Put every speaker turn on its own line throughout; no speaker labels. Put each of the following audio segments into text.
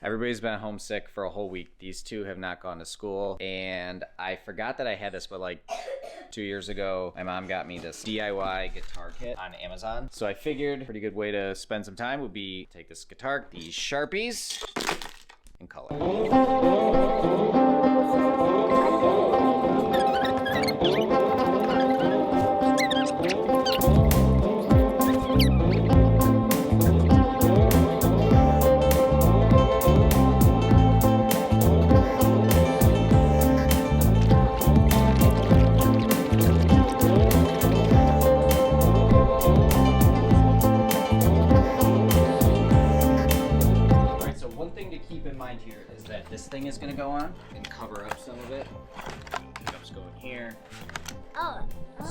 Everybody's been homesick for a whole week. These two have not gone to school. And I forgot that I had this, but like 2 years ago, my mom got me this DIY guitar kit on Amazon. So I figured a pretty good way to spend some time would be take this guitar, these Sharpies, and color. Here is that this thing is going to go on and cover up some of it. Pickups go in here.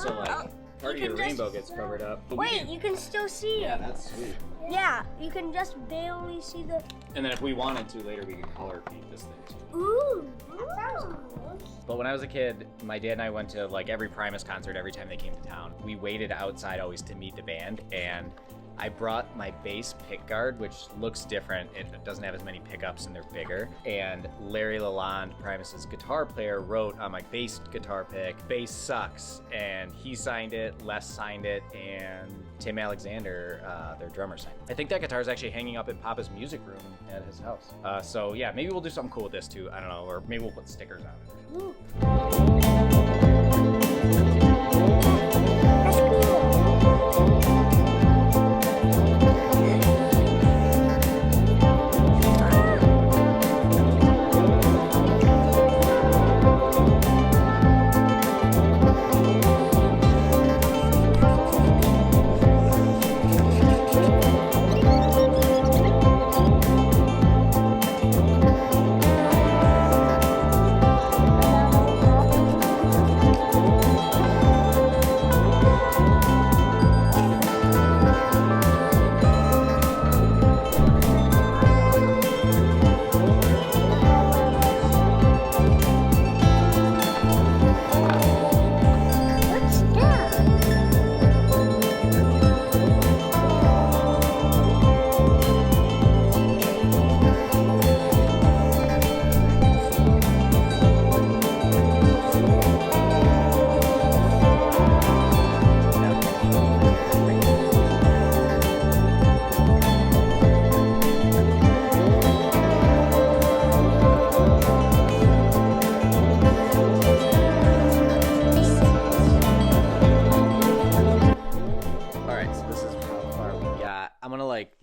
So like part of your rainbow gets covered up.
Wait, you can still see it.
Yeah, that's sweet.
Yeah, you can just barely see the...
And then if we wanted to later, we could color paint this thing too.
Ooh, that sounds cool.
But when I was a kid, my dad and I went to like every Primus concert every time they came to town. We waited outside always to meet the band, and I brought my bass pick guard, which looks different. It doesn't have as many pickups and they're bigger. And Larry Lalonde, Primus's guitar player, wrote on my bass guitar pick, "Bass sucks." And he signed it, Les signed it, and Tim Alexander, their drummer, signed it. I think that guitar is actually hanging up in Papa's music room at his house. So yeah, maybe we'll do something cool with this too. I don't know, or maybe we'll put stickers on it.
Ooh. That's cool.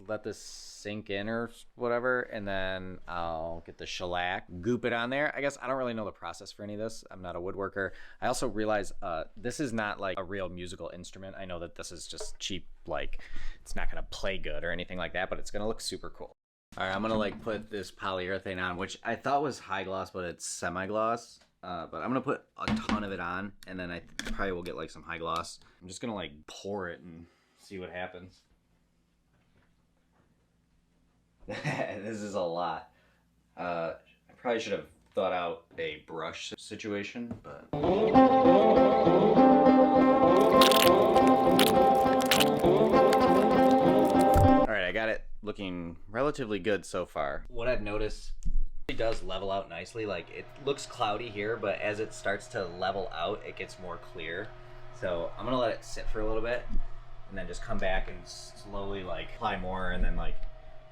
Let this sink in or whatever, and then I'll get the shellac, goop it on there. I guess I don't really know the process for any of this. I'm not a woodworker. I also realize this is not like a real musical instrument. I know that this is just cheap, like it's not gonna play good or anything like that, but it's gonna look super cool. All right, I'm gonna like put this polyurethane on, which I thought was high gloss, but it's semi-gloss. But I'm gonna put a ton of it on, and then I probably will get like some high gloss. I'm just gonna like pour it and see what happens. This is a lot. I probably should have thought out a brush situation, but... Alright, I got it looking relatively good so far. What I've noticed, it does level out nicely. Like, it looks cloudy here, but as it starts to level out, it gets more clear. So I'm gonna let it sit for a little bit, and then just come back and slowly like apply more, and then like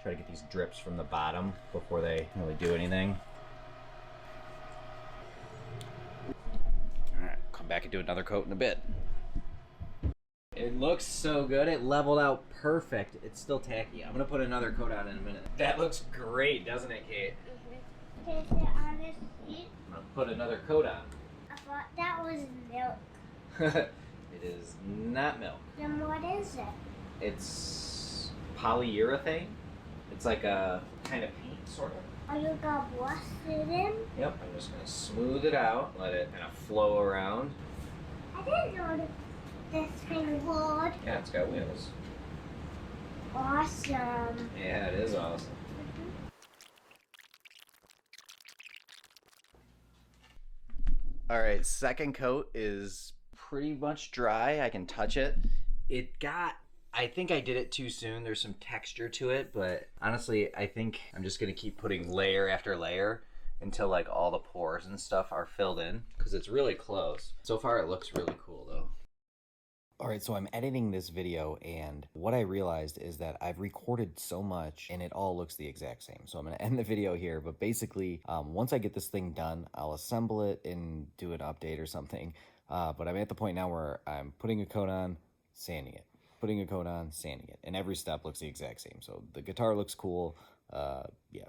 try to get these drips from the bottom before they really do anything. All right, come back and do another coat in a bit. It looks so good. It leveled out perfect. It's still tacky. I'm gonna put another coat on in a minute. That looks great, doesn't it, Kate?
Can I sit on this seat?
I'm gonna put another coat on.
I thought that was milk.
It is not milk.
Then what is it?
It's polyurethane. It's like a kind of paint, sort of.
Are you gonna brush it in?
Yep, I'm just gonna smooth it out, let it kind of flow around.
I didn't know that this kind of hard.
Yeah, it's got wheels.
Awesome.
Yeah, it is awesome. All right, second coat is pretty much dry. I can touch it. I I think I did it too soon. There's some texture to it, but honestly, I think I'm just gonna keep putting layer after layer until like all the pores and stuff are filled in, because it's really close. So far it looks really cool though. All right, so I'm editing this video, and what I realized is that I've recorded so much and it all looks the exact same. So I'm gonna end the video here, but basically, once I get this thing done, I'll assemble it and do an update or something. But I'm at the point now where I'm putting a coat on, sanding it, putting a coat on, sanding it, and every step looks the exact same. So the guitar looks cool, yeah.